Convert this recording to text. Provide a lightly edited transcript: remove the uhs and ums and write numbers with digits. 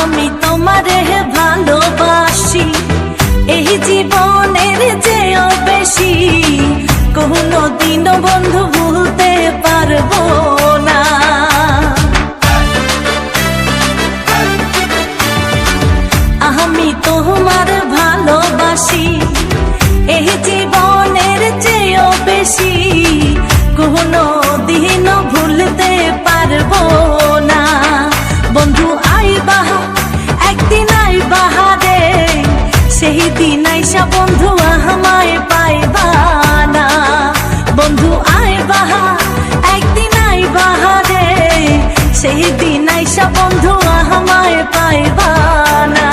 আমি তোমারে ভালোবাসি, এই জীবনের চেয়েও বেশি, কোনো দিনও বন্ধু ভুলতে পারবো না। আমি তোমার ভালোবাসি, এই জীবনের চেয়েও বেশি, কোনো দিনও ভুলতে পারবো না। বন্ধু আইবা একদিন, আইবা রে, সেই দিন আইসা বন্ধু আমায় পাইবা না। বন্ধু আইবা একদিন, আইবা রে, সেই দিন আইসা বন্ধু আমায় পাইবা না।